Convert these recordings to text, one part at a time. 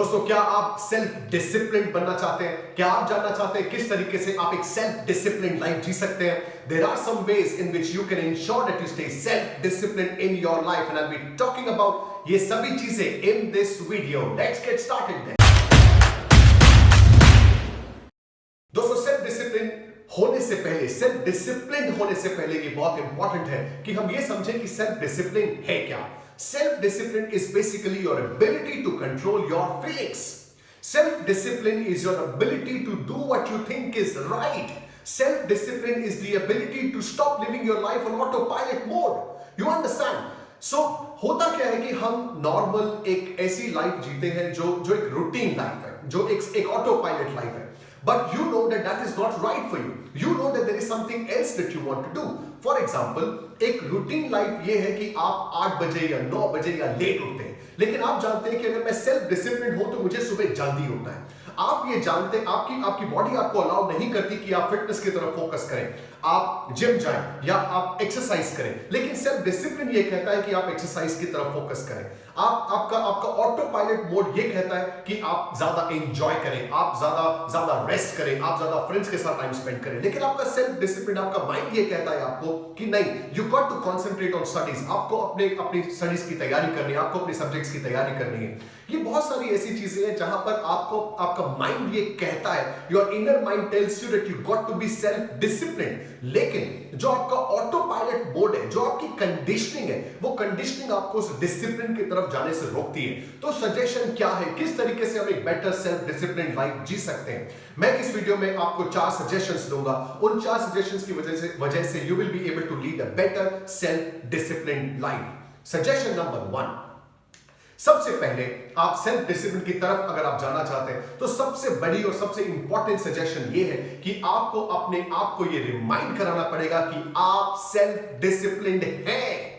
दोस्तों, क्या आप सेल्फ डिसिप्लिन बनना चाहते हैं? क्या आप जानना चाहते हैं किस तरीके से आप एक सेल्फ डिसिप्लिन लाइफ जी सकते हैं? There are some ways in which you can ensure that you stay self-disciplined in your life, and I'll be talking about ये सभी चीजें in this video. Let's get started then. दोस्तों, self discipline होने से पहले, self discipline होने से पहले ये बहुत इंपॉर्टेंट है कि हम ये समझें कि सेल्फ डिसिप्लिन है क्या। Self discipline is basically your ability to control your feelings. Self discipline is your ability to do what you think is right. Self discipline is the ability to stop living your life on auto pilot mode. You understand? So होता क्या है कि हम normal एक ऐसी life जीते हैं जो एक रूटीन लाइफ है, जो एक ऑटो पायलट लाइफ है। But you know that is not right for you. You know that there is something else that you want to do. For example, एक रूटीन लाइफ ये है कि आप 8 बजे या 9 बजे या लेट उठते हैं, लेकिन आप जानते हैं कि अगर मैं सेल्फ डिसिप्लिन हूं तो मुझे सुबह जल्दी उठना है। आप ये जानते हैं, आपकी बॉडी आपको अलाउ नहीं करती कि आप फिटनेस की तरफ फोकस करें, आप जिम जाएं या आप एक्सरसाइज करें, लेकिन सेल्फ डिसिप्लिन ये कहता है कि आप एक्सरसाइज की तरफ फोकस करें। आपका ऑटो पायलट मोड ये कहता है कि आप ज्यादा एंजॉय करें, आप ज्यादा रेस्ट करें, आप ज्यादा फ्रेंड्स के साथ टाइम स्पेंड करें। लेकिन आपका सेल्फ डिसिप्लिन, आपका माइंड ये कहता है आपको कि नहीं, you got to concentrate on studies. आपको अपनी स्टडीज की तैयारी करनी है, आपको अपनी सब्जेक्ट्स की तैयारी करनी है। ये बहुत सारी ऐसी चीजें हैं जहां पर आपका माइंड ये कहता है, your inner mind tells you that you got to be self discipline. लेकिन जो आपका ऑटो पायलट मोड है, जो आपकी कंडीशनिंग है, वो कंडीशनिंग आपको उस डिसिप्लिन की तरफ जाने से रोकती है। तो सजेशन क्या है, किस तरीके से हम एक बेटर सेल्फ डिसिप्लिन लाइफ जी सकते हैं? मैं इस वीडियो में आपको 4 सजेशंस दूंगा। उन 4 सजेशंस की वजह से you will be able to lead a better self discipline life. Suggestion number 1, सबसे पहले आप सेल्फ डिसिप्लिन की तरफ अगर आप जाना चाहते हैं तो सबसे बड़ी और सबसे इंपॉर्टेंट सजेशन ये है कि आपको अपने आप को ये रिमाइंड कराना पड़ेगा कि आप सेल्फ डिसिप्लिन्ड हैं।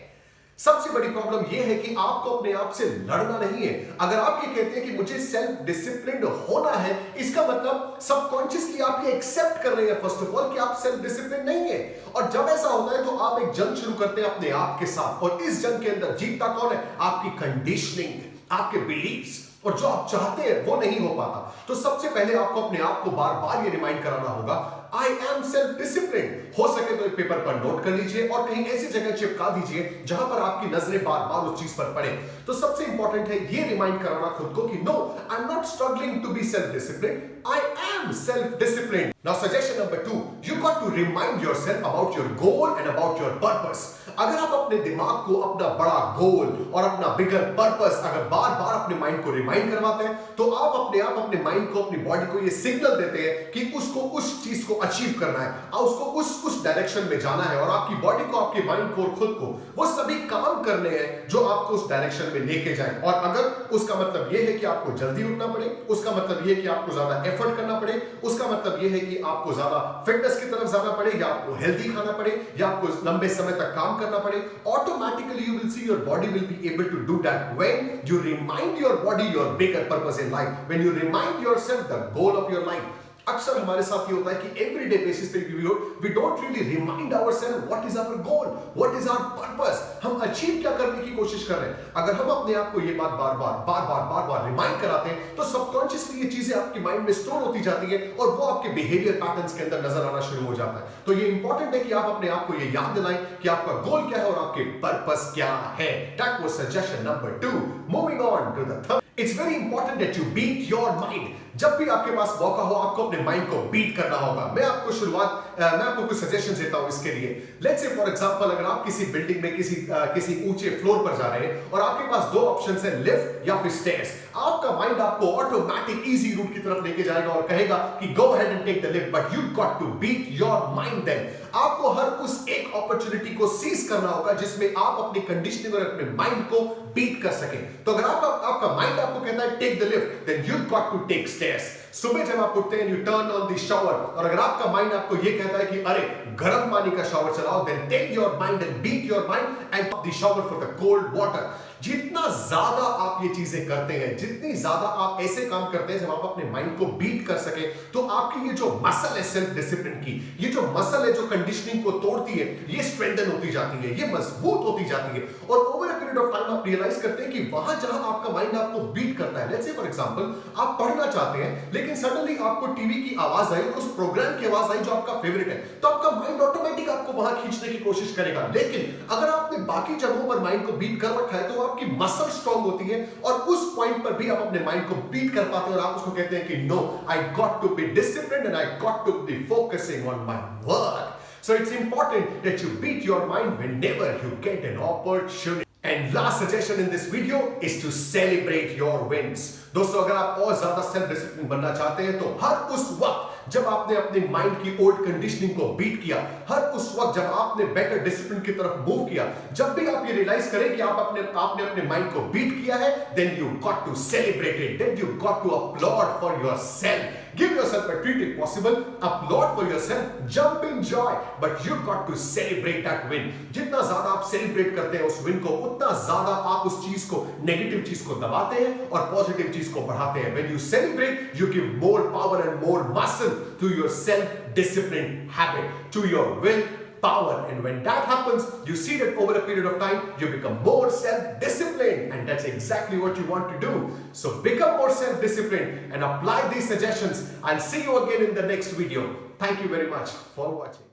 सबसे बड़ी प्रॉब्लम यह है कि आपको अपने आप से लड़ना नहीं है। अगर आप ये कहते हैं कि मुझे सेल्फ डिसिप्लिन्ड होना है, इसका मतलब सबकॉन्शियसली आप ये एक्सेप्ट कर रहे हैं फर्स्ट ऑफ ऑल कि आप सेल्फ डिसिप्लिन नहीं है। और जब ऐसा होता है तो आप एक जंग शुरू करते हैं अपने आप के साथ, और इस जंग के अंदर जीतता कौन है? आपकी कंडीशनिंग, आपके बिलीव्स, और जो आप चाहते हैं वो नहीं हो पाता। तो सबसे पहले आपको अपने आप को बार बार ये रिमाइंड कराना होगा, आई एम सेल्फ डिसिप्लिन। हो सके तो एक पेपर पर नोट कर लीजिए और कहीं ऐसी जगह चिपका दीजिए जहां पर आपकी नजरें बार बार उस चीज पर पड़े। तो सबसे इंपॉर्टेंट है ये रिमाइंड कराना खुद को कि no, I am not struggling to be self discipline, I am self discipline. Now suggestion number 2, you got to remind yourself about your goal and about your purpose. अगर आप अपने दिमाग को अपना बड़ा गोल और अपना बिगर पर्पस अगर बार बार अपने माइंड को रिमाइंड करवाते हैं, तो आप अपने माइंड को, अपनी बॉडी को ये सिग्नल देते हैं कि उसको उस चीज को अचीव करना है, और उसको उस डायरेक्शन में जाना है। और आपकी बॉडी को, आपके माइंड को और खुद को वो सभी काम करने हैं जो आपको उस डायरेक्शन में लेके जाए। और अगर उसका मतलब यह है कि आपको जल्दी उठना पड़े, उसका मतलब यह है कि आपको ज्यादा एफर्ट करना पड़े, उसका मतलब यह है कि आपको ज्यादा फिटनेस की तरफ जाना पड़े, या आपको हेल्दी खाना पड़े, या आपको लंबे समय तक काम करना पड़े, automatically you will see your body will be able to do that when you remind your body your bigger purpose in life, when you remind yourself the goal of your life. अक्सर हमारे साथ ये होता है कि everyday basis पे we don't really remind ourselves what is our goal, what is our purpose, हम achieve क्या करने की कोशिश कर रहे हैं। अगर हम अपने आप को ये बात बार बार रिमाइंड कराते हैं तो सबकॉन्शियसली ये चीजें आपके माइंड में स्टोर होती जाती है और वो आपके बिहेवियर पैटर्न्स के अंदर नजर आना शुरू हो जाता है। तो ये इंपॉर्टेंट है कि आप अपने आप को ये याद दिलाएं कि आपका गोल क्या है और आपके पर्पस क्या है। That was suggestion number 2। Moving on to the third, it's very important that you beat your mind. जब भी आपके पास मौका हो, आपको अपने माइंड को बीट करना होगा। मैं आपको कुछ सजेशंस देता हूं इसके लिए। लेट्स से फॉर एग्जांपल, अगर आप किसी बिल्डिंग में किसी ऊंचे फ्लोर पर जा रहे हैं और आपके पास 2 ऑप्शंस हैं, लिफ्ट या फिर स्टेयर्स, आपका माइंड आपको ऑटोमेटिक इजी रूट की तरफ लेके जाएगा और कहेगा कि go ahead and take the lift, but you got to beat your mind. Then आपको हर उस एक अपॉर्चुनिटी को सीज करना होगा जिसमें आप अपनी कंडीशनिंग और अपने माइंड को बीट कर सके। तो अगर आपका माइंड आपको कहता है take the lift, then you got to take stairs. सुबह जब आप उठते हैं, you turn on the shower, और अगर आपका माइंड आपको ये कहता है कि अरे गर्म पानी का शावर चलाओ, then take your mind and beat your mind and the shower for the cold water. जितना ज्यादा आप ये चीजें करते हैं, जितनी ज्यादा आप ऐसे काम करते हैं जब आप अपने माइंड को बीट कर सके, तो आपकी ये जो मसल है सेल्फ डिसिप्लिन की, ये जो मसल है जो कंडीशनिंग को तोड़ती है, ये स्ट्रेंथन होती जाती है, ये मजबूत होती जाती है, और over a period period of time आप रियलाइज करते हैं कि वहां जहां आपका माइंड आपको बीट करता है, लेट्स से फॉर एग्जांपल आप पढ़ना चाहते हैं लेकिन सडनली आपको टीवी की आवाज आई, उस प्रोग्राम की आवाज आई जो आपका फेवरेट है, तो आपका माइंड ऑटोमेटिक आपको वहां खींचने की कोशिश करेगा। लेकिन अगर आपने बाकी जगहों पर माइंड को बीट कर रखा है तो आपकी मसल स्ट्रांग होती है और उस पॉइंट पर भी आप अपने माइंड को बीट कर पाते हैं और आप उसको कहते हैं कि no, I got to be disciplined and I got to be focusing on my work. So it's important that you beat your mind whenever you get an opportunity. And last suggestion in this video is to celebrate your wins. दोस्तों, अगर आप और ज्यादा self discipline बनना चाहते हैं तो हर उस वक्त जब आपने अपने माइंड की ओल्ड कंडीशनिंग को बीट किया, हर उस वक्त जब आपने बेटर डिसिप्लिन की तरफ मूव किया, जब भी आप ये रियलाइज करें कि आपने अपने माइंड को बीट किया है, then you got to celebrate it, then you got to applaud for yourself. Give yourself a treat if possible, applaud for yourself, jump in joy, but you got to celebrate that win. जितना ज्यादा आप celebrate करते हैं उस win को, उतना ज्यादा आप उस चीज को, नेगेटिव चीज को दबाते हैं और पॉजिटिव चीज को बढ़ाते हैं. When you celebrate, you give more power and more muscle to your self-disciplined habit, to your will power. And when that happens, you see that over a period of time, you become more self-disciplined, and that's exactly what you want to do. So become more self-disciplined and apply these suggestions. I'll see you again in the next video. Thank you very much for watching.